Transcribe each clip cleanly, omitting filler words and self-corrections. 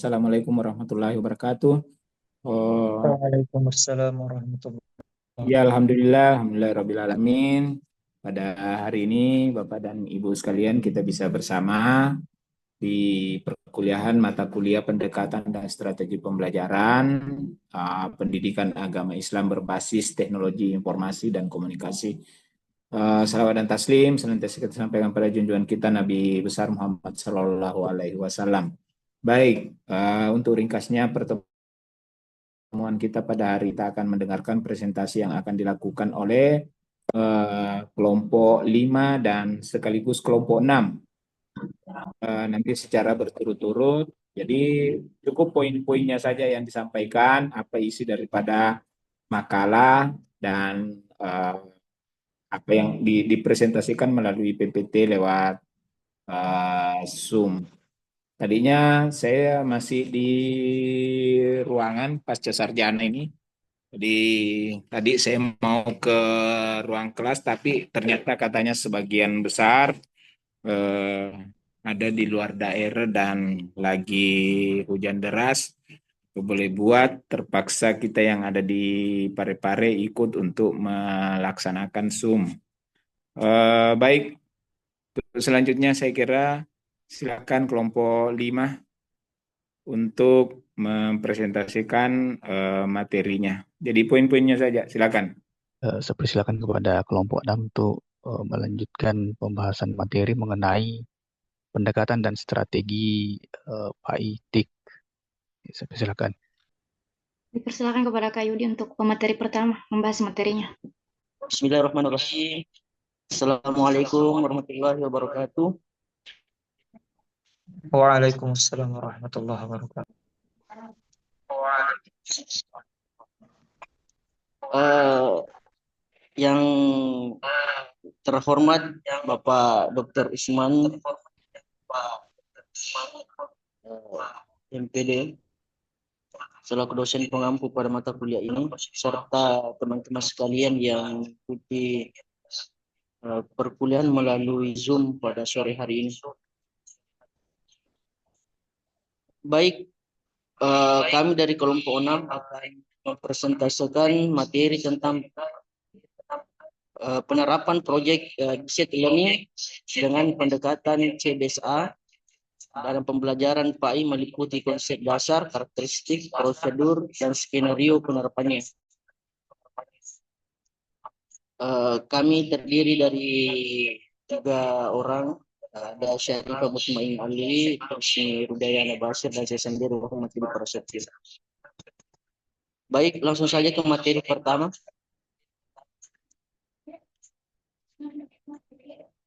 Assalamualaikum warahmatullahi wabarakatuh. Oh, Waalaikumsalam warahmatullahi ya wabarakatuh. Rabbil Alamin. Pada hari ini Bapak dan Ibu sekalian kita bisa bersama di perkuliahan mata kuliah pendekatan dan strategi pembelajaran pendidikan agama Islam berbasis teknologi informasi dan komunikasi. Salawat dan taslim senantiasa kita sampaikan pada junjungan kita Nabi besar Muhammad Sallallahu Alaihi Wasallam. Baik, untuk ringkasnya pertemuan kita pada hari kita akan mendengarkan presentasi yang akan dilakukan oleh kelompok 5 dan sekaligus kelompok 6 nanti secara berturut-turut. Jadi cukup poin-poinnya saja yang disampaikan, apa isi daripada makalah dan apa yang dipresentasikan melalui PPT lewat Zoom. Tadinya saya masih di ruangan pasca sarjana ini. Jadi tadi saya mau ke ruang kelas, tapi ternyata katanya sebagian besar eh, ada di luar daerah dan lagi hujan deras. Boleh buat terpaksa kita yang ada di Parepare ikut untuk melaksanakan Zoom. Baik, selanjutnya saya kira silakan kelompok 5 untuk mempresentasikan materinya. Jadi poin-poinnya saja, silakan. Saya persilakan kepada kelompok 6 untuk melanjutkan pembahasan materi mengenai pendekatan dan strategi PAI TIK. Saya persilakan. Dipersilakan kepada Kak Yudi untuk pemateri pertama, membahas materinya. Bismillahirrahmanirrahim. Assalamualaikum warahmatullahi wabarakatuh. Waalaikumsalam warahmatullahi wabarakatuh. Eh, yang terhormat Bapak Dr. Isman, MPD, selaku dosen pengampu pada mata kuliah ini, serta teman-teman sekalian yang mengikuti perkuliahan melalui Zoom pada sore hari ini. Baik, kami dari kelompok 6 akan mempresentasikan materi tentang penerapan proyek Digital Learning dengan pendekatan CBSA dalam pembelajaran PAI meliputi konsep dasar, karakteristik, prosedur, dan skenario penerapannya. Kami terdiri dari 3 orang, ada Syarifah Mutmain Ali, Husni Rudayana Basir, dan saya sendiri Muhammad Ibnu Prasetyo. Baik, langsung saja ke materi pertama.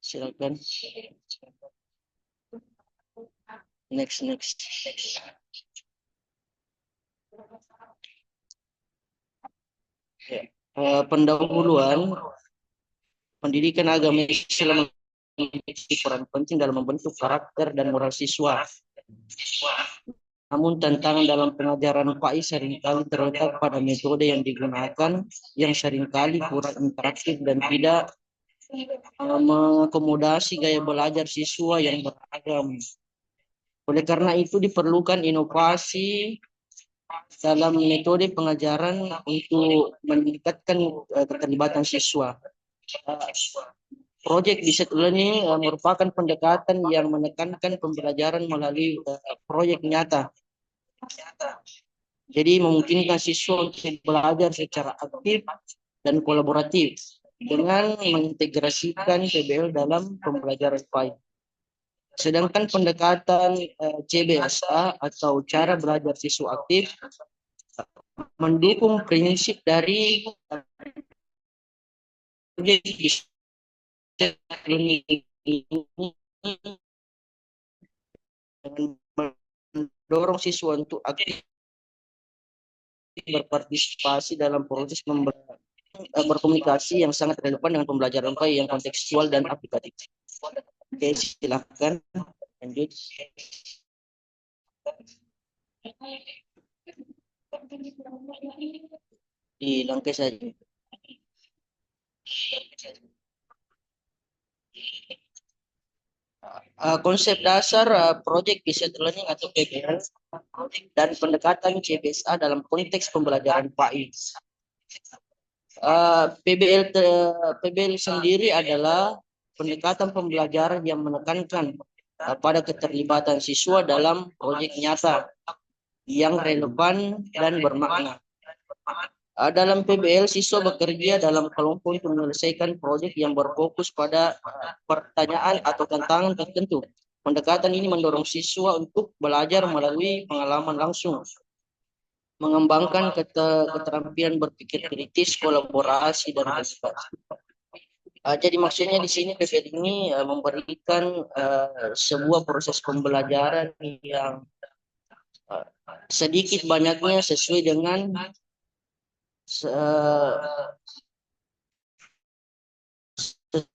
Silakan. Next. Pendahuluan pendidikan agama Islam memiliki peran penting dalam membentuk karakter dan moral siswa. Namun tantangan dalam pengajaran PAI seringkali terletak pada metode yang digunakan yang seringkali kurang interaktif dan tidak mengakomodasi gaya belajar siswa yang beragam. Oleh karena itu diperlukan inovasi dalam metode pengajaran untuk meningkatkan keterlibatan siswa. Proyek Digital Learning merupakan pendekatan yang menekankan pembelajaran melalui proyek nyata. Jadi memungkinkan siswa untuk belajar secara aktif dan kolaboratif dengan mengintegrasikan PBL dalam pembelajaran PAI. Sedangkan pendekatan CBSA atau cara belajar siswa aktif mendukung prinsip dari mendorong siswa untuk aktif berpartisipasi dalam proses berkomunikasi yang sangat relevan dengan pembelajaran PAI yang kontekstual dan aplikatif. Oke, silakan lanjut. Dilangkai saja. Konsep dasar Project Digital Learning atau PBL dan pendekatan CBSA dalam konteks pembelajaran PAI. PBL sendiri adalah pendekatan pembelajaran yang menekankan pada keterlibatan siswa dalam proyek nyata yang relevan dan bermakna. Dalam PBL, siswa bekerja dalam kelompok untuk menyelesaikan proyek yang berfokus pada pertanyaan atau tantangan tertentu. Pendekatan ini mendorong siswa untuk belajar melalui pengalaman langsung, mengembangkan keterampilan berpikir kritis, kolaborasi, dan partisipasi. Jadi maksudnya di sini PBL ini memberikan sebuah proses pembelajaran yang sedikit banyaknya sesuai dengan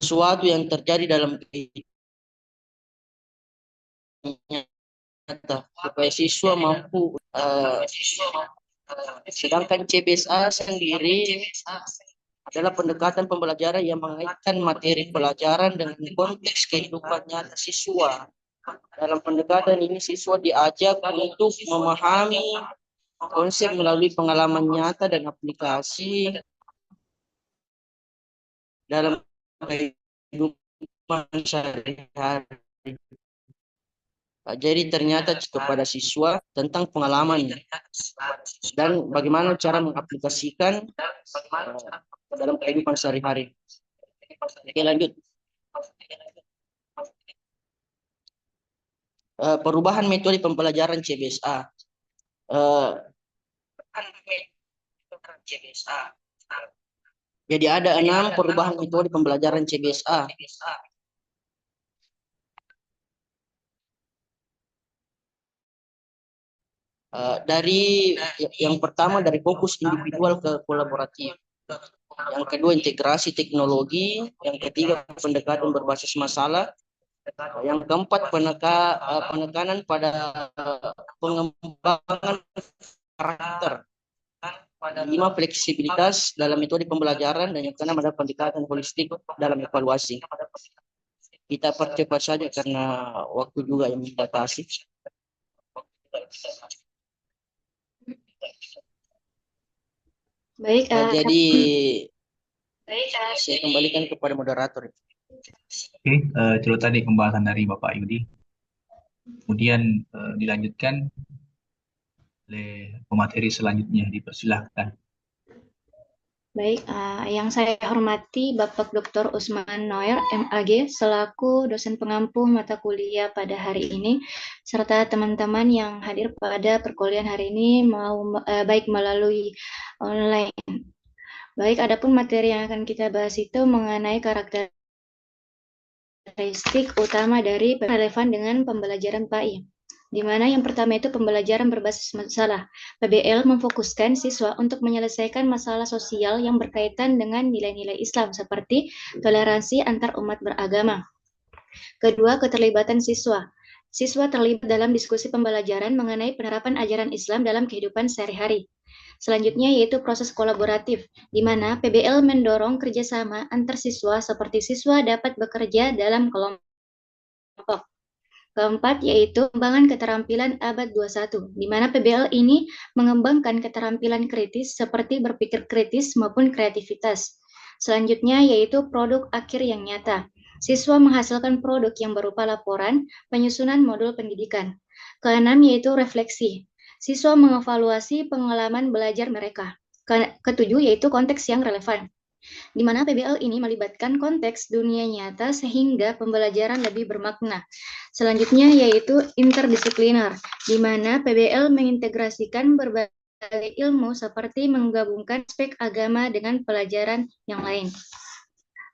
sesuatu yang terjadi dalam kehidupan nyata, supaya siswa mampu. Sedangkan CBSA sendiri adalah pendekatan pembelajaran yang mengaitkan materi pelajaran dengan konteks kehidupan nyata siswa. Dalam pendekatan ini, siswa diajak untuk memahami konsep melalui pengalaman nyata dan aplikasi dalam kehidupan sehari-hari. Jadi ternyata kepada siswa tentang pengalaman dan bagaimana cara mengaplikasikan dalam kehidupan sehari-hari. Oke, lanjut. Perubahan metode pembelajaran CBSA. Jadi ada 6 perubahan metode pembelajaran CBSA. Dari yang pertama dari fokus individual ke kolaboratif, yang kedua integrasi teknologi, yang ketiga pendekatan berbasis masalah, yang keempat penekanan pada pengembangan karakter, 5 fleksibilitas dalam metode pembelajaran, dan yang keenam adalah pendekatan holistik dalam evaluasi. Kita percepat saja karena waktu juga yang dibatasi. Baik, Jadi saya kembalikan kepada moderator. Oke, itu tadi pembahasan dari Bapak Yudi. Kemudian dilanjutkan oleh pemateri selanjutnya, dipersilahkan. baik, yang saya hormati Bapak Dr. Usman Noer, MAG, selaku dosen pengampu mata kuliah pada hari ini, serta teman-teman yang hadir pada perkuliahan hari ini, baik melalui online. Baik, adapun materi yang akan kita bahas itu mengenai karakteristik utama dari relevan dengan pembelajaran PAI. Di mana yang pertama itu pembelajaran berbasis masalah. PBL memfokuskan siswa untuk menyelesaikan masalah sosial yang berkaitan dengan nilai-nilai Islam seperti toleransi antar umat beragama. Kedua, keterlibatan siswa. Siswa terlibat dalam diskusi pembelajaran mengenai penerapan ajaran Islam dalam kehidupan sehari-hari. Selanjutnya yaitu proses kolaboratif, di mana PBL mendorong kerjasama antar siswa seperti siswa dapat bekerja dalam kelompok. Keempat yaitu pengembangan keterampilan abad 21, di mana PBL ini mengembangkan keterampilan kritis seperti berpikir kritis maupun kreativitas. Selanjutnya yaitu produk akhir yang nyata. Siswa menghasilkan produk yang berupa laporan, penyusunan modul pendidikan. Keenam yaitu refleksi. Siswa mengevaluasi pengalaman belajar mereka. Ketujuh yaitu konteks yang relevan, di mana PBL ini melibatkan konteks dunia nyata sehingga pembelajaran lebih bermakna. Selanjutnya yaitu interdisipliner, di mana PBL mengintegrasikan berbagai ilmu seperti menggabungkan aspek agama dengan pelajaran yang lain.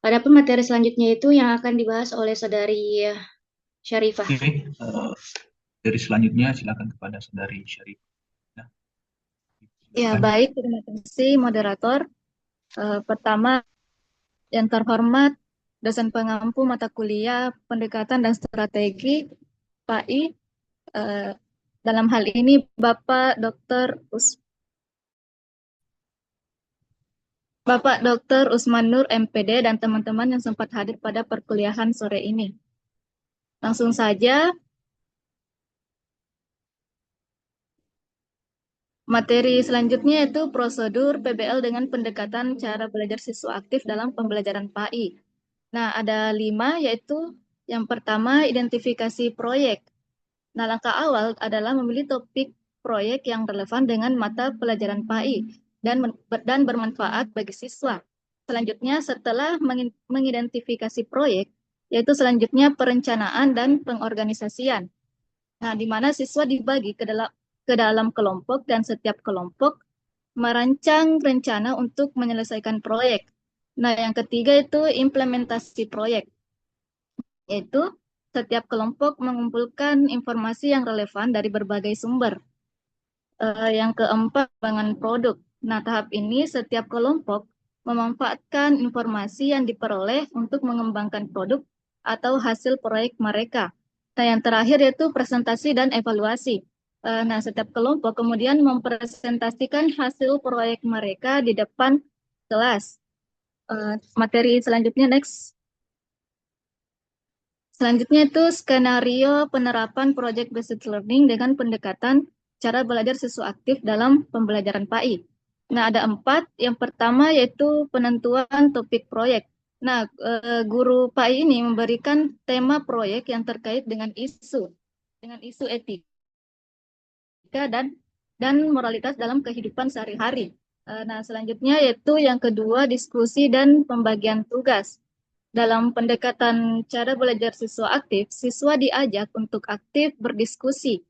Adapun materi selanjutnya itu yang akan dibahas oleh Saudari Syarifah. Oke, dari selanjutnya silakan kepada Saudari Syarifah. Nah, Ya, baik, terima kasih moderator. Pertama, yang terhormat dosen pengampu mata kuliah pendekatan dan strategi PAI, dalam hal ini Bapak Dr. Usman Nur MPD dan teman-teman yang sempat hadir pada perkuliahan sore ini. Langsung saja, Materi selanjutnya itu prosedur PBL dengan pendekatan cara belajar siswa aktif dalam pembelajaran PAI. Nah, ada 5, yaitu yang pertama identifikasi proyek. Nah, langkah awal adalah memilih topik proyek yang relevan dengan mata pelajaran PAI dan bermanfaat bagi siswa. Selanjutnya, setelah mengidentifikasi proyek, yaitu selanjutnya perencanaan dan pengorganisasian. Nah, di mana siswa dibagi ke dalam kelompok dan setiap kelompok merancang rencana untuk menyelesaikan proyek. Nah, yang ketiga itu implementasi proyek, yaitu setiap kelompok mengumpulkan informasi yang relevan dari berbagai sumber. Yang keempat, pengembangan produk. Nah, tahap ini setiap kelompok memanfaatkan informasi yang diperoleh untuk mengembangkan produk atau hasil proyek mereka. Nah, yang terakhir yaitu presentasi dan evaluasi. Nah, setiap kelompok kemudian mempresentasikan hasil proyek mereka di depan kelas. Materi selanjutnya, next. Selanjutnya itu skenario penerapan project based learning dengan pendekatan cara belajar siswa aktif dalam pembelajaran PAI. Nah, ada 4. Yang pertama yaitu penentuan topik proyek. Nah, guru PAI ini memberikan tema proyek yang terkait dengan isu etika dan moralitas dalam kehidupan sehari-hari. Nah, selanjutnya yaitu yang kedua diskusi dan pembagian tugas. Dalam pendekatan cara belajar siswa aktif, siswa diajak untuk aktif berdiskusi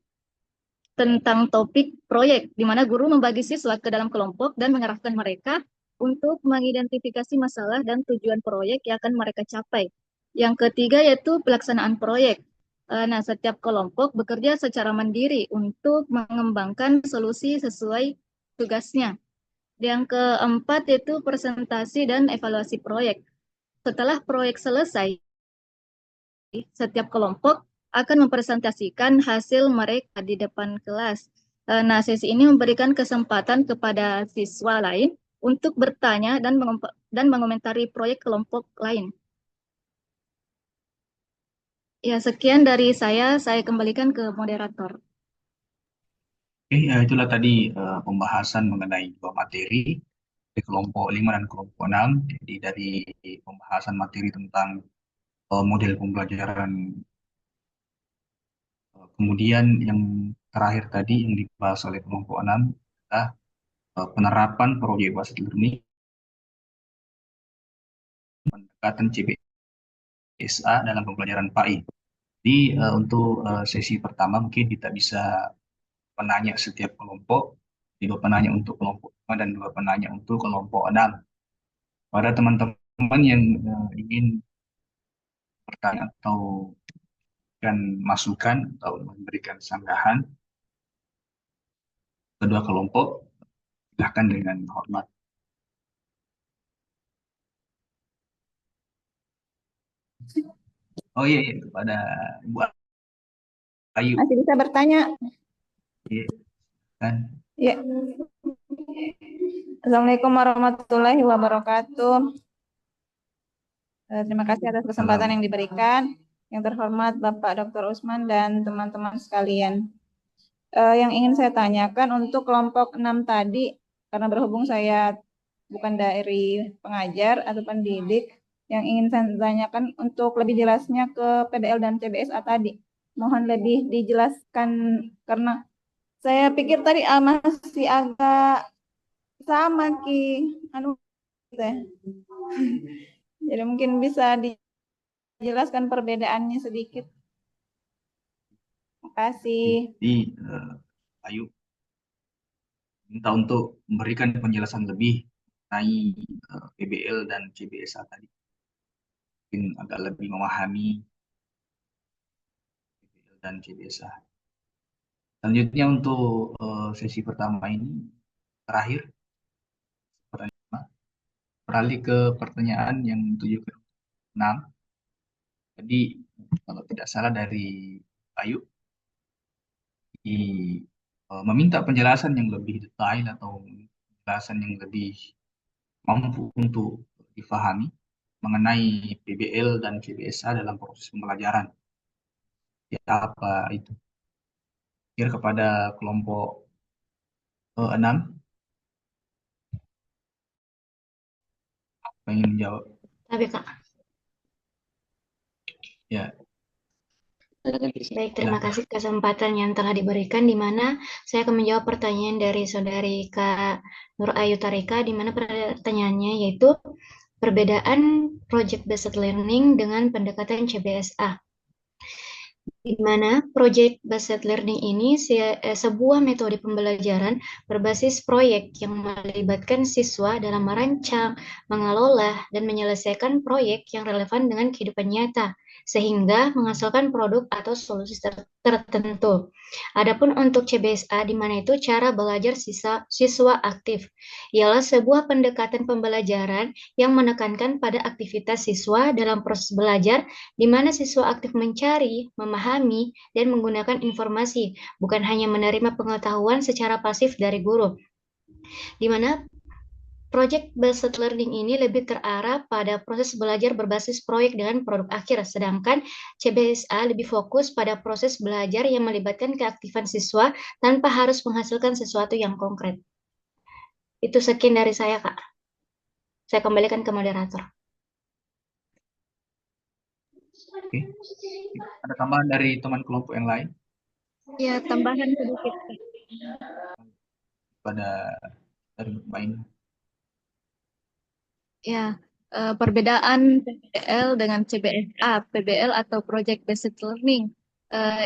tentang topik proyek, di mana guru membagi siswa ke dalam kelompok dan mengarahkan mereka untuk mengidentifikasi masalah dan tujuan proyek yang akan mereka capai. Yang ketiga yaitu pelaksanaan proyek. Nah, setiap kelompok bekerja secara mandiri untuk mengembangkan solusi sesuai tugasnya. Yang keempat yaitu presentasi dan evaluasi proyek. Setelah proyek selesai, setiap kelompok akan mempresentasikan hasil mereka di depan kelas. Nah, sesi ini memberikan kesempatan kepada siswa lain untuk bertanya dan mengomentari proyek kelompok lain. Ya, sekian dari saya kembalikan ke moderator. Oke, itulah tadi pembahasan mengenai dua materi di kelompok 5 dan kelompok 6. Jadi dari pembahasan materi tentang model pembelajaran. Kemudian yang terakhir tadi yang dibahas oleh kelompok 6 adalah penerapan proyek based learning pendekatan CBSA dalam pembelajaran PAI. Jadi untuk sesi pertama mungkin kita bisa menanya setiap kelompok, 2 penanya untuk kelompok 5 dan 2 penanya untuk kelompok 6. Pada teman-teman yang ingin bertanya atau memberikan masukan atau memberikan sanggahan kedua kelompok, silahkan dengan hormat. Oh iya, iya, kepada Ibu Ayu. Masih bisa bertanya? Iya, kan? Ya. Assalamualaikum warahmatullahi wabarakatuh. Terima kasih atas kesempatan yang diberikan. Yang terhormat Bapak Dr. Usman dan teman-teman sekalian. Yang ingin saya tanyakan untuk kelompok 6 tadi, karena berhubung saya bukan dari pengajar atau pendidik, yang ingin saya tanyakan untuk lebih jelasnya ke PBL dan CBSA tadi. Mohon lebih dijelaskan karena saya pikir tadi masih agak sama Ki. Gitu ya. Jadi mungkin bisa dijelaskan perbedaannya sedikit. Terima kasih. Jadi Ayu minta untuk memberikan penjelasan lebih mengenai PBL dan CBSA tadi. Mungkin agak lebih memahami PBL dan CBSA. Selanjutnya untuk sesi pertama ini terakhir, beralih ke pertanyaan yang 7 ke 6. Jadi kalau tidak salah dari Ayu meminta penjelasan yang lebih detail atau penjelasan yang lebih mampu untuk difahami mengenai PBL dan CBSA dalam proses pembelajaran. Ya, apa itu? Kira kepada kelompok 6 pengen menjawab. Tapi Kak, Ya, baik, terima silakan. kasih kesempatan yang telah diberikan, di mana saya akan menjawab pertanyaan dari saudari Kak Nur Ayu Tarika, di mana pertanyaannya yaitu perbedaan Project Based Learning dengan pendekatan CBSA. Di mana Project Based Learning ini sebuah metode pembelajaran berbasis proyek yang melibatkan siswa dalam merancang, mengelola, dan menyelesaikan proyek yang relevan dengan kehidupan nyata, sehingga menghasilkan produk atau solusi tertentu. Adapun untuk CBSA, di mana itu cara belajar siswa aktif, ialah sebuah pendekatan pembelajaran yang menekankan pada aktivitas siswa dalam proses belajar di mana siswa aktif mencari, memahami, dan menggunakan informasi, bukan hanya menerima pengetahuan secara pasif dari guru. Di mana Project Based Learning ini lebih terarah pada proses belajar berbasis proyek dengan produk akhir, sedangkan CBSA lebih fokus pada proses belajar yang melibatkan keaktifan siswa tanpa harus menghasilkan sesuatu yang konkret. Itu sekian dari saya, Kak. Saya kembalikan ke moderator. Oke. Ada tambahan dari teman kelompok yang lain Ya, tambahan sedikit. pada dari Mbak Ina? Ya, perbedaan PBL dengan CBSA, PBL atau Project Based Learning,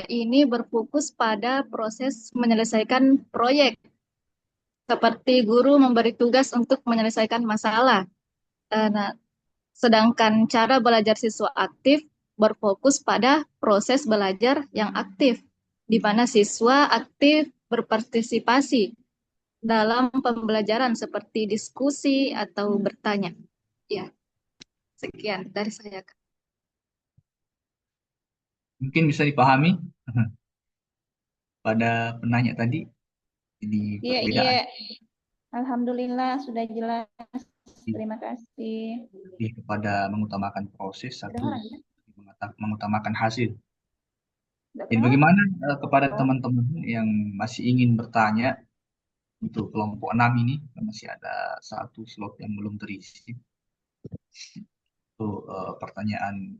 ini berfokus pada proses menyelesaikan proyek, seperti guru memberi tugas untuk menyelesaikan masalah. Nah, sedangkan cara belajar siswa aktif berfokus pada proses belajar yang aktif, di mana siswa aktif berpartisipasi dalam pembelajaran seperti diskusi atau bertanya. Ya, sekian dari saya. Mungkin bisa dipahami pada penanya tadi, ini Iya, iya. perbedaan Alhamdulillah sudah jelas. Terima kasih. lebih kepada mengutamakan proses satu, Kedengaran ya? mengutamakan hasil. Tidak Dan kedengaran? bagaimana kepada Oh. teman-teman yang masih ingin bertanya untuk kelompok 6 ini, masih ada satu slot yang belum terisi. Itu pertanyaan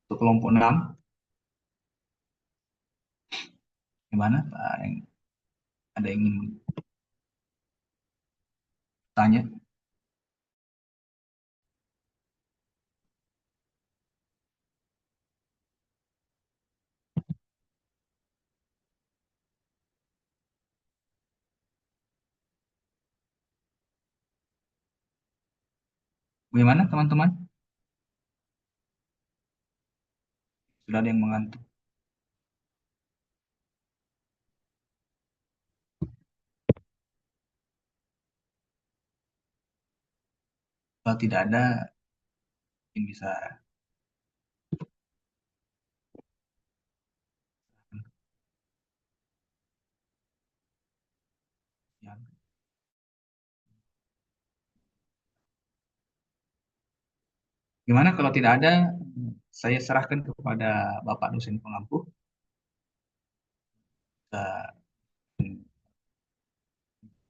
untuk kelompok 6. Gimana Pak, yang ada yang ingin tanya? Bagaimana teman-teman? Sudah ada yang mengantuk? Kalau tidak ada, mungkin bisa ya. Gimana kalau tidak ada, saya serahkan kepada Bapak dosen pengampu.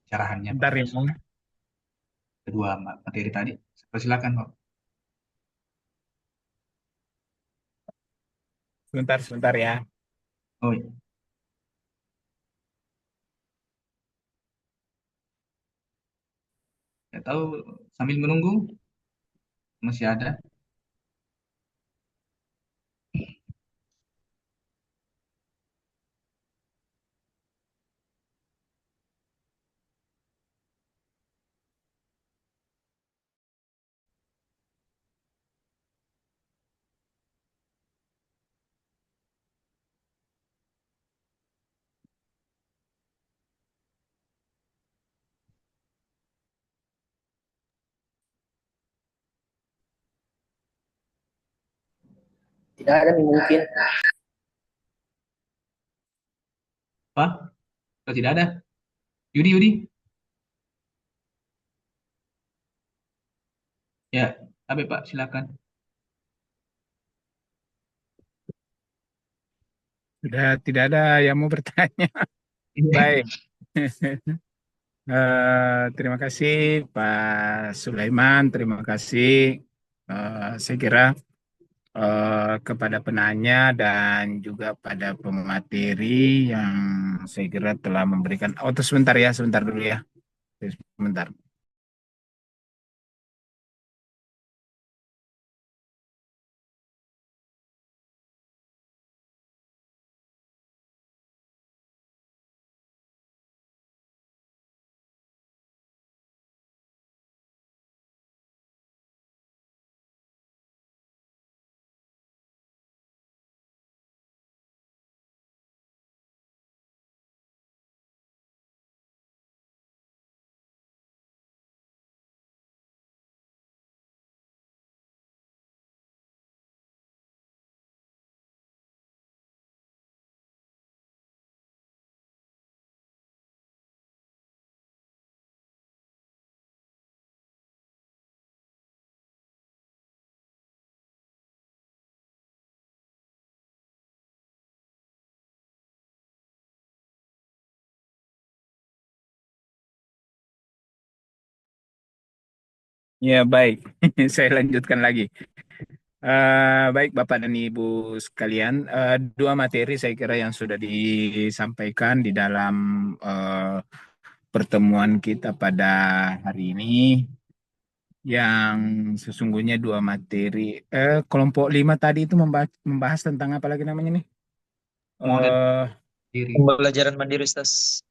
Carahannya Bentar ya, Bang. kedua materi tadi. Silakan Pak. Sebentar ya. Oh iya. Saya tahu sambil menunggu masih ada. Tidak ada mungkin. Pak, kalau tidak ada, Yudi. Ya, Abe Pak, silakan. Sudah tidak ada yang mau bertanya. Baik. Terima kasih Pak Sulaiman, terima kasih. Saya kira kepada penanya dan juga pada pemateri yang saya kira telah memberikan. Oh, terus sebentar ya, sebentar dulu ya, sebentar. Ya, baik. Saya lanjutkan lagi. Baik, Bapak dan Ibu sekalian, dua materi saya kira yang sudah disampaikan di dalam eh, pertemuan kita pada hari ini, yang sesungguhnya dua materi. Kelompok 5 tadi itu membahas tentang apa lagi namanya nih? Model Eh, diri. Pembelajaran mandiri, Ustaz.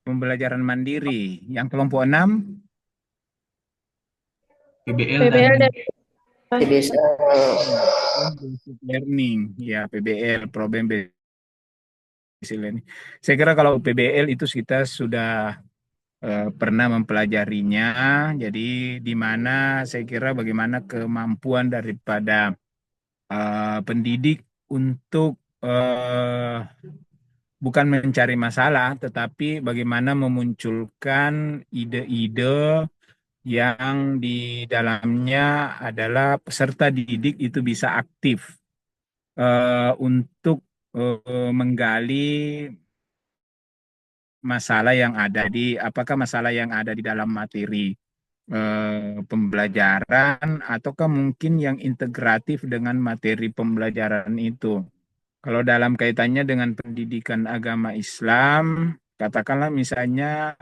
Pembelajaran mandiri. Yang kelompok 6, PBL PBL dan dan Basic basic learning, ya PBL, problem basic learning. Saya kira kalau PBL itu kita sudah pernah mempelajarinya. Jadi di mana saya kira bagaimana kemampuan daripada pendidik untuk bukan mencari masalah, tetapi bagaimana memunculkan ide-ide yang di dalamnya adalah peserta didik itu bisa aktif untuk menggali masalah yang ada apakah masalah yang ada di dalam materi pembelajaran ataukah mungkin yang integratif dengan materi pembelajaran itu. Kalau dalam kaitannya dengan pendidikan agama Islam, katakanlah misalnya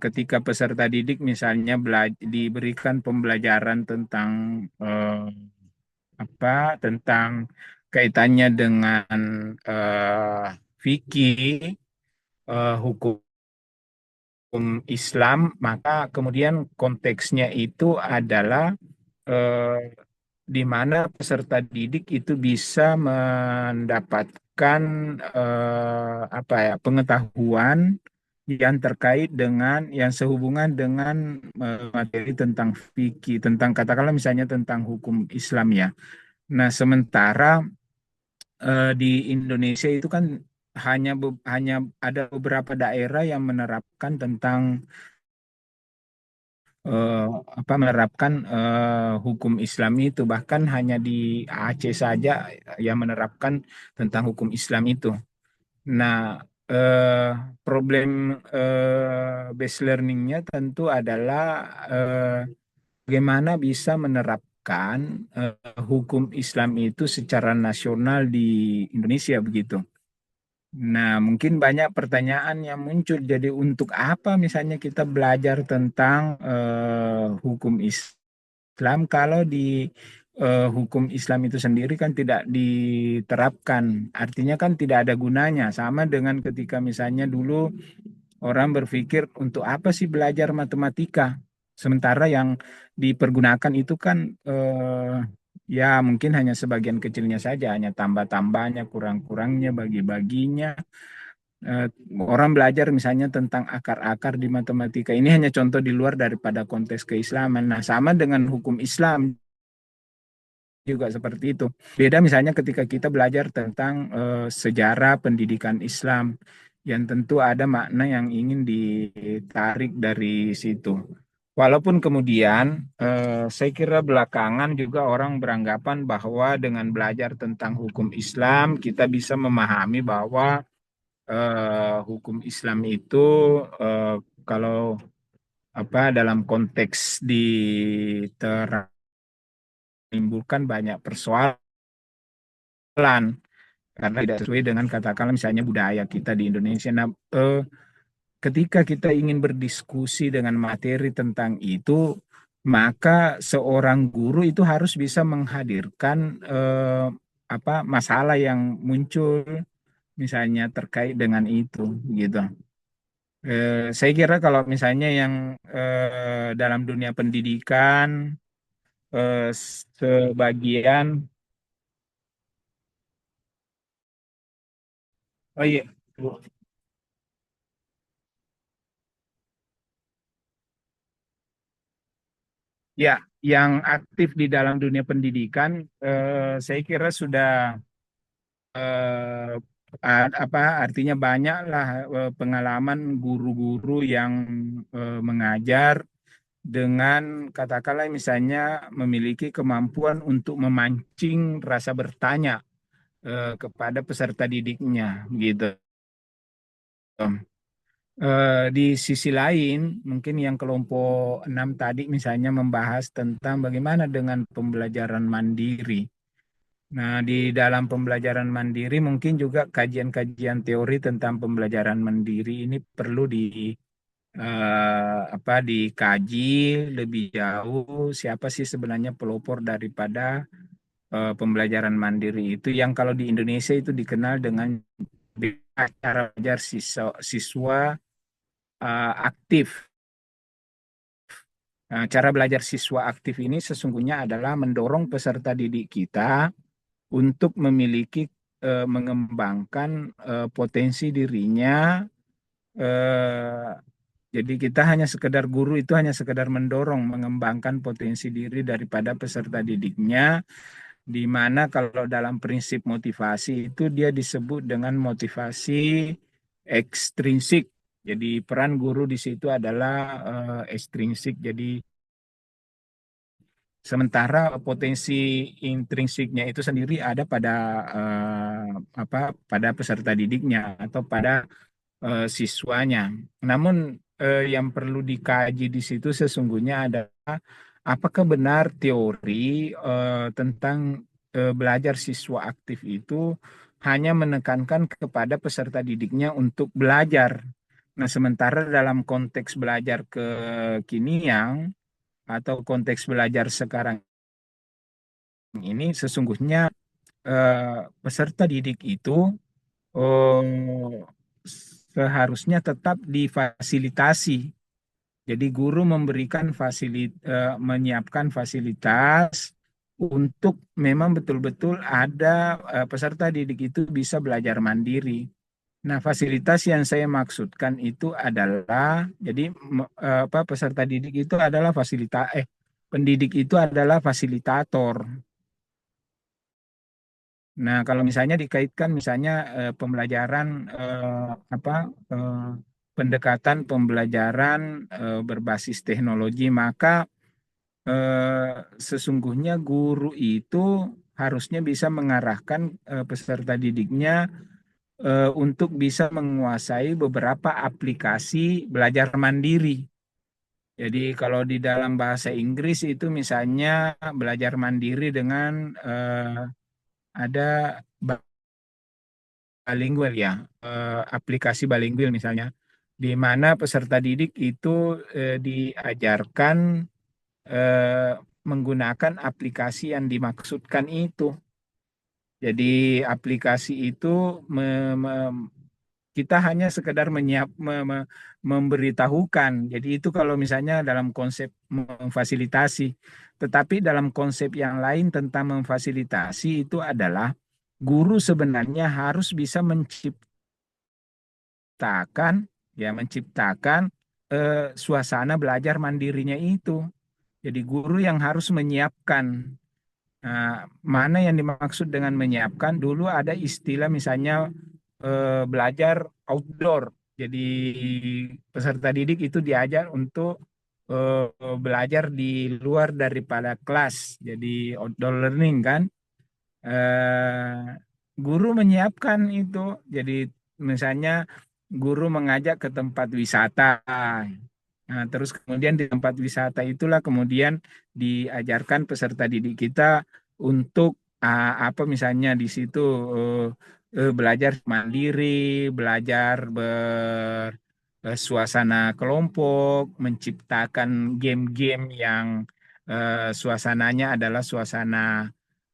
ketika peserta didik misalnya diberikan pembelajaran tentang tentang kaitannya dengan fikih, hukum Islam, maka kemudian konteksnya itu adalah eh, di mana peserta didik itu bisa mendapatkan pengetahuan yang terkait dengan yang sehubungan dengan materi tentang fikih, tentang katakanlah misalnya tentang hukum Islam ya. Nah, sementara di Indonesia itu kan hanya ada beberapa daerah yang menerapkan tentang eh, menerapkan hukum Islam itu, bahkan hanya di Aceh saja yang menerapkan tentang hukum Islam itu. Nah, eh, problem base learningnya tentu adalah eh, bagaimana bisa menerapkan hukum Islam itu secara nasional di Indonesia begitu. Nah, mungkin banyak pertanyaan yang muncul. Jadi, untuk apa misalnya kita belajar tentang hukum Islam kalau di hukum Islam itu sendiri kan tidak diterapkan? Artinya kan tidak ada gunanya. Sama dengan ketika misalnya dulu orang berpikir untuk apa sih belajar matematika? Sementara yang dipergunakan itu kan ya mungkin hanya sebagian kecilnya saja, hanya tambah-tambahnya, kurang-kurangnya, bagi-baginya. Eh, Orang belajar misalnya tentang akar-akar di matematika. Ini hanya contoh di luar daripada konteks keislaman. Nah, sama dengan hukum Islam juga seperti itu. Beda misalnya ketika kita belajar tentang sejarah pendidikan Islam, yang tentu ada makna yang ingin ditarik dari situ. Walaupun kemudian saya kira belakangan juga orang beranggapan bahwa dengan belajar tentang hukum Islam kita bisa memahami bahwa hukum Islam itu eh, kalau dalam konteks menimbulkan banyak persoalan karena tidak sesuai dengan katakanlah misalnya budaya kita di Indonesia. Nah, ketika kita ingin berdiskusi dengan materi tentang itu, maka seorang guru itu harus bisa menghadirkan masalah yang muncul misalnya terkait dengan itu gitu. Saya kira kalau misalnya yang dalam dunia pendidikan sebagian oh iya Bu. Ya, yang aktif di dalam dunia pendidikan, saya kira sudah artinya banyaklah pengalaman guru-guru yang mengajar dengan katakanlah misalnya memiliki kemampuan untuk memancing rasa bertanya kepada peserta didiknya, gitu. Di sisi lain, mungkin yang kelompok 6 tadi misalnya membahas tentang bagaimana dengan pembelajaran mandiri. Nah, di dalam pembelajaran mandiri mungkin juga kajian-kajian teori tentang pembelajaran mandiri ini perlu dikaji lebih jauh siapa sih sebenarnya pelopor daripada pembelajaran mandiri itu yang kalau di Indonesia itu dikenal dengan cara belajar siswa aktif. Nah, cara belajar siswa aktif ini sesungguhnya adalah mendorong peserta didik kita untuk memiliki mengembangkan potensi dirinya. Jadi kita hanya sekedar guru itu hanya sekedar mendorong mengembangkan potensi diri daripada peserta didiknya, di mana kalau dalam prinsip motivasi itu dia disebut dengan motivasi ekstrinsik. Jadi peran guru di situ adalah ekstrinsik. Jadi sementara potensi intrinsiknya itu sendiri ada pada pada peserta didiknya atau pada siswanya. Namun yang perlu dikaji di situ sesungguhnya adalah apakah benar teori tentang belajar siswa aktif itu hanya menekankan kepada peserta didiknya untuk belajar. Nah, sementara dalam konteks belajar kekinian atau konteks belajar sekarang ini sesungguhnya peserta didik itu eh, seharusnya tetap difasilitasi. Jadi guru menyiapkan fasilitas untuk memang betul-betul ada peserta didik itu bisa belajar mandiri. Nah, fasilitas yang saya maksudkan itu adalah jadi peserta didik itu adalah pendidik itu adalah fasilitator. Nah, kalau misalnya dikaitkan misalnya pembelajaran pendekatan pembelajaran berbasis teknologi, maka sesungguhnya guru itu harusnya bisa mengarahkan peserta didiknya untuk bisa menguasai beberapa aplikasi belajar mandiri. Jadi kalau di dalam bahasa Inggris itu misalnya belajar mandiri dengan ada bilingual ya, aplikasi bilingual misalnya, di mana peserta didik itu diajarkan eh, menggunakan aplikasi yang dimaksudkan itu. Jadi aplikasi itu kita hanya sekedar memberitahukan. Jadi itu kalau misalnya dalam konsep memfasilitasi, tetapi dalam konsep yang lain tentang memfasilitasi itu adalah guru sebenarnya harus bisa menciptakan suasana belajar mandirinya itu. Jadi guru yang harus menyiapkan. Nah, mana yang dimaksud dengan menyiapkan? Dulu ada istilah misalnya belajar outdoor. Jadi peserta didik itu diajar untuk belajar di luar daripada kelas, jadi outdoor learning kan. Guru menyiapkan itu, jadi misalnya guru mengajak ke tempat wisata. Nah, terus kemudian di tempat wisata itulah kemudian diajarkan peserta didik kita untuk apa misalnya di situ belajar mandiri, belajar suasana kelompok, menciptakan game-game yang suasananya adalah suasana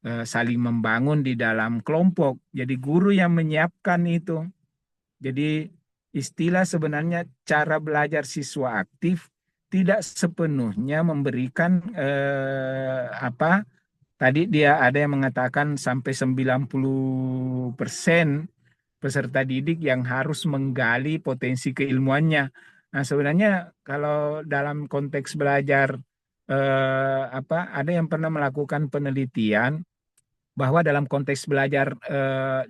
saling membangun di dalam kelompok. Jadi guru yang menyiapkan itu. Jadi istilah sebenarnya cara belajar siswa aktif tidak sepenuhnya memberikan apa tadi dia ada yang mengatakan sampai 90% peserta didik yang harus menggali potensi keilmuannya. Nah, sebenarnya kalau dalam konteks belajar apa ada yang pernah melakukan penelitian bahwa dalam konteks belajar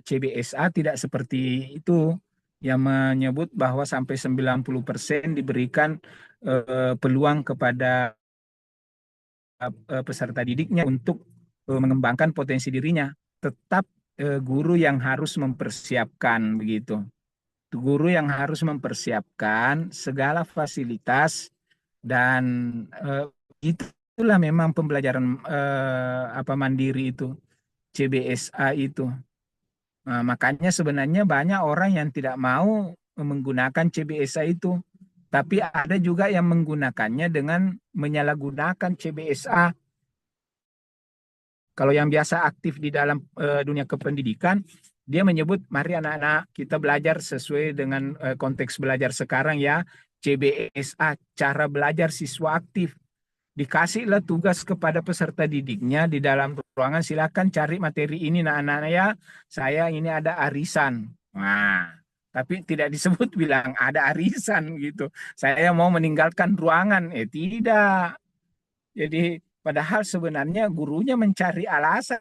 CBSA tidak seperti itu, yang menyebut bahwa sampai 90% diberikan peluang kepada peserta didiknya untuk mengembangkan potensi dirinya. Tetap guru yang harus mempersiapkan begitu. Guru yang harus mempersiapkan segala fasilitas dan itulah memang pembelajaran apa mandiri itu, CBSA itu. Nah, makanya sebenarnya banyak orang yang tidak mau menggunakan CBSA itu. Tapi ada juga yang menggunakannya dengan menyalahgunakan CBSA. Kalau yang biasa aktif di dalam dunia kependidikan, dia menyebut, mari anak-anak kita belajar sesuai dengan konteks belajar sekarang ya, CBSA, cara belajar siswa aktif. Dikasihlah tugas kepada peserta didiknya di dalam ruangan, silakan cari materi ini anak-anak ya, saya ini ada arisan. Nah, tapi tidak disebut bilang ada arisan gitu. Saya mau meninggalkan ruangan, tidak. Jadi padahal sebenarnya gurunya mencari alasan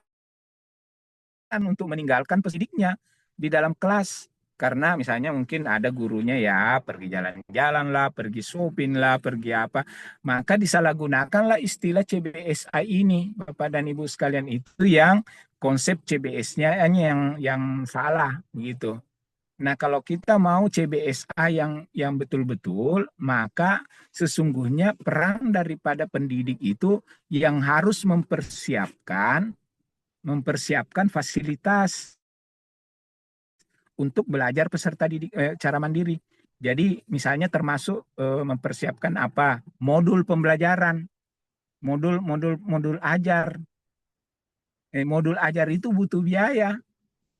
untuk meninggalkan pesidiknya di dalam kelas. Karena misalnya mungkin ada gurunya ya pergi jalan-jalan lah, pergi shopping lah, pergi apa. Maka disalahgunakanlah istilah CBSA ini, Bapak dan Ibu sekalian, itu yang konsep CBS-nya yang salah gitu. Nah, kalau kita mau CBSA yang betul-betul, maka sesungguhnya peran daripada pendidik itu yang harus mempersiapkan fasilitas untuk belajar peserta didik cara mandiri. Jadi misalnya termasuk mempersiapkan apa? Modul pembelajaran, modul ajar. Modul ajar itu butuh biaya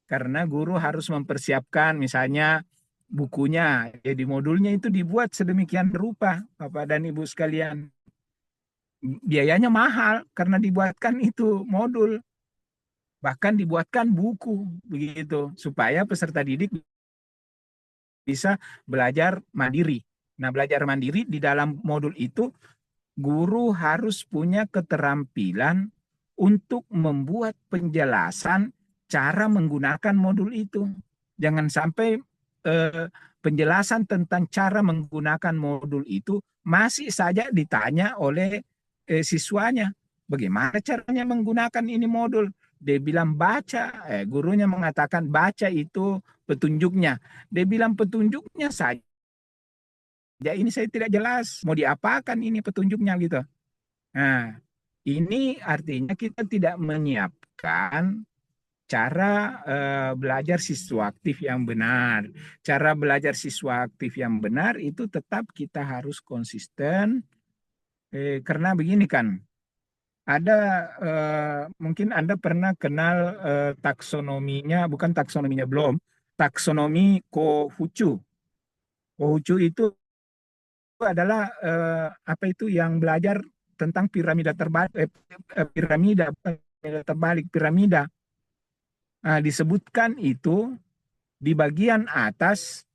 karena guru harus mempersiapkan misalnya bukunya. Jadi modulnya itu dibuat sedemikian rupa, Bapak dan Ibu sekalian. Biayanya mahal karena dibuatkan itu modul. Bahkan dibuatkan buku begitu supaya peserta didik bisa belajar mandiri. Nah, belajar mandiri di dalam modul itu guru harus punya keterampilan untuk membuat penjelasan cara menggunakan modul itu. Jangan sampai penjelasan tentang cara menggunakan modul itu masih saja ditanya oleh siswanya. Bagaimana caranya menggunakan ini modul? Dia bilang baca, gurunya mengatakan baca itu petunjuknya. Dia bilang petunjuknya saja. Ini saya tidak jelas mau diapakan ini petunjuknya gitu. Nah, ini artinya kita tidak menyiapkan cara belajar siswa aktif yang benar. Cara belajar siswa aktif yang benar itu tetap kita harus konsisten. Karena begini kan, ada mungkin Anda pernah kenal taksonominya, bukan taksonominya belum, taksonomi Koufu. Koufu itu adalah apa itu yang belajar tentang piramida terbalik, piramida. Nah, disebutkan itu di bagian atas,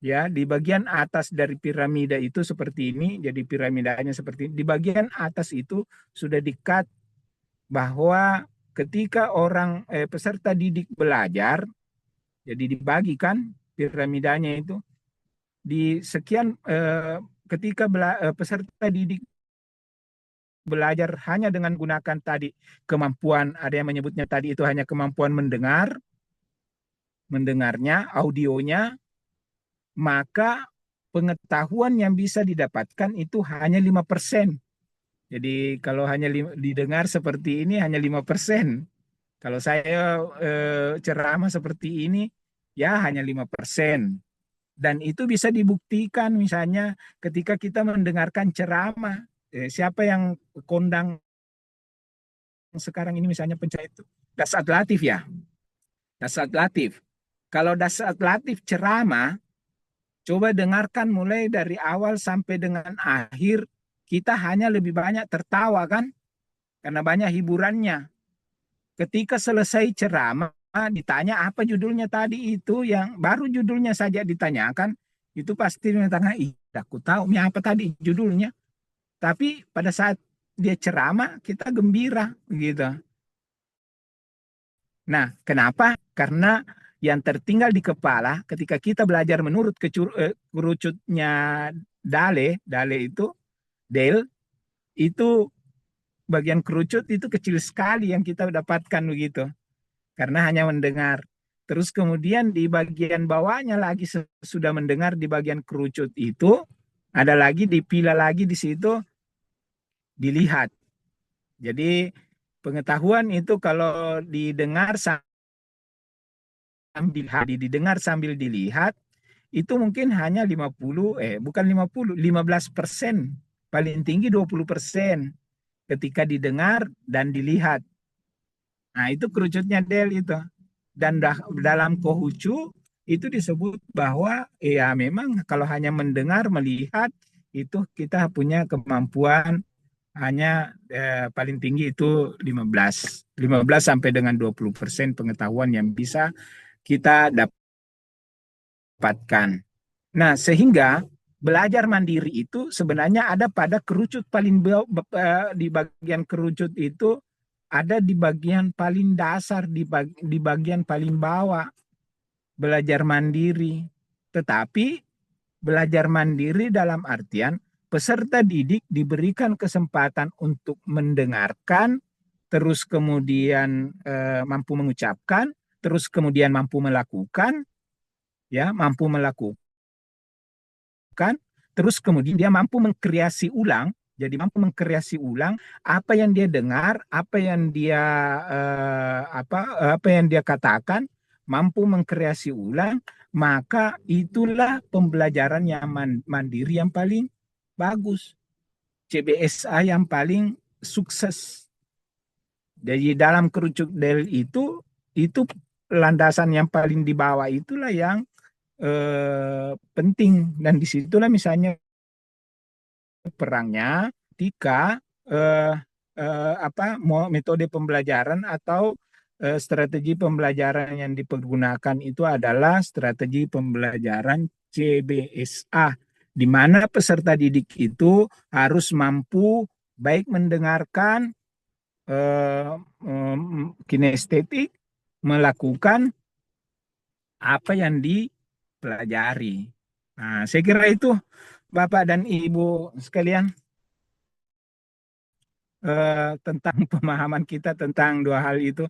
ya, di bagian atas dari piramida itu seperti ini, jadi piramidanya seperti ini. Di bagian atas itu sudah dikat bahwa ketika orang peserta didik belajar, jadi dibagikan piramidanya itu di sekian ketika peserta didik belajar hanya dengan gunakan tadi kemampuan, ada yang menyebutnya tadi itu hanya kemampuan mendengarnya, audionya, maka pengetahuan yang bisa didapatkan itu hanya 5%. Jadi kalau hanya didengar seperti ini hanya 5%. Kalau saya ceramah seperti ini ya hanya 5%. Dan itu bisa dibuktikan misalnya ketika kita mendengarkan ceramah. Siapa yang kondang sekarang ini misalnya pencair itu? Dasat Latif ya. Dasat Latif. Kalau Dasat Latif ceramah, coba dengarkan mulai dari awal sampai dengan akhir, kita hanya lebih banyak tertawa kan? Karena banyak hiburannya. Ketika selesai ceramah, ditanya apa judulnya tadi itu, yang baru judulnya saja ditanyakan, itu pasti mengatakan, ih, aku tahu apa tadi judulnya. Tapi pada saat dia ceramah, kita gembira gitu. Nah, kenapa? Karena yang tertinggal di kepala ketika kita belajar menurut kerucutnya Dale itu, Del, itu bagian kerucut itu kecil sekali yang kita dapatkan begitu. Karena hanya mendengar. Terus kemudian di bagian bawahnya lagi sudah mendengar di bagian kerucut itu, ada lagi dipilah lagi di situ, dilihat. Jadi pengetahuan itu kalau didengar sambil dilihat, itu mungkin hanya 15%, paling tinggi 20% ketika didengar dan dilihat. Nah, itu kerucutnya Del itu. Dan dalam Kohucu itu disebut bahwa ya memang kalau hanya mendengar, melihat, itu kita punya kemampuan hanya paling tinggi itu 15 sampai dengan 20% pengetahuan yang bisa kita dapatkan. Nah, sehingga belajar mandiri itu sebenarnya ada pada kerucut paling di bagian kerucut itu ada di bagian paling dasar, di bagian paling bawah, belajar mandiri. Tetapi belajar mandiri dalam artian peserta didik diberikan kesempatan untuk mendengarkan, terus kemudian mampu mengucapkan, terus kemudian mampu melakukan, terus kemudian dia mampu mengkreasi ulang. Jadi mampu mengkreasi ulang apa yang dia dengar, apa yang dia katakan, mampu mengkreasi ulang, maka itulah pembelajaran yang mandiri yang paling bagus. CBSA yang paling sukses. Jadi dalam kerucut Del itu landasan yang paling di bawah itulah yang penting, dan disitulah misalnya perangnya ketika metode pembelajaran atau strategi pembelajaran yang dipergunakan itu adalah strategi pembelajaran CBSA, di mana peserta didik itu harus mampu baik mendengarkan, kinestetik, melakukan apa yang dipelajari. Nah, saya kira itu Bapak dan Ibu sekalian tentang pemahaman kita tentang dua hal itu.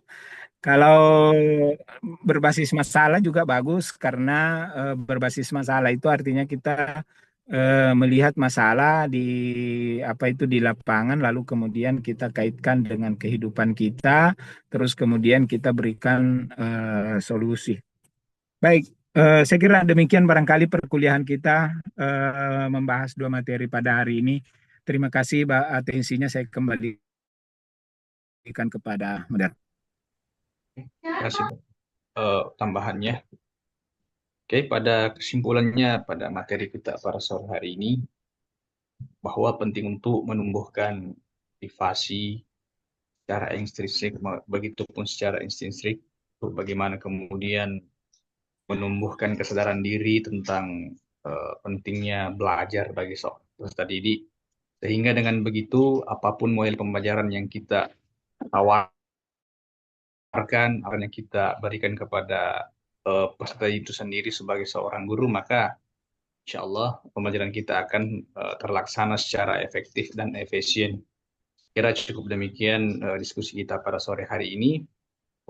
Kalau berbasis masalah juga bagus, karena berbasis masalah itu artinya kita melihat masalah di lapangan, lalu kemudian kita kaitkan dengan kehidupan kita, terus kemudian kita berikan solusi. Baik, saya kira demikian barangkali perkuliahan kita membahas dua materi pada hari ini. Terima kasih atensinya, saya kembalikan kepada moderator. Terima kasih tambahannya. Oke, pada kesimpulannya pada materi kita pada sore hari ini, bahwa penting untuk menumbuhkan motivasi secara intrinsik, begitupun secara intrinsik, untuk bagaimana kemudian menumbuhkan kesadaran diri tentang pentingnya belajar bagi seorang peserta didik, sehingga dengan begitu apapun model pembelajaran yang kita tawarkan, yang kita berikan kepada peserta itu sendiri sebagai seorang guru, maka insya Allah pembelajaran kita akan terlaksana secara efektif dan efisien. Kira cukup demikian diskusi kita pada sore hari ini.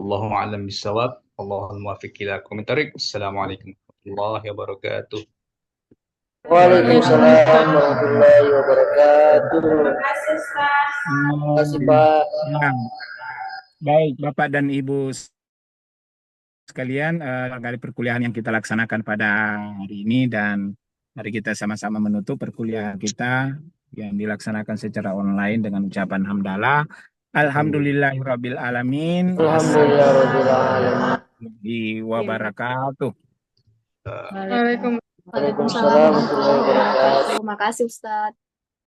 Allahumma a'lam bissawab. Allahul muwaffiq ila aqwamit thoriq. Assalamualaikum warahmatullahi wabarakatuh. Waalaikumsalam warahmatullahi wabarakatuh. Terima kasih, Pak. Ya. Baik, Bapak dan Ibu sekalian, kali perkuliahan yang kita laksanakan pada hari ini, dan mari kita sama-sama menutup perkuliahan kita yang dilaksanakan secara online dengan ucapan hamdalah. Alhamdulillahirabbil alamin. Alhamdulillahirabbil alamin. Wabarakatuh. Waalaikumsalam Waalaikumsalam warahmatullahi wabarakatuh. Terima kasih Ustadz.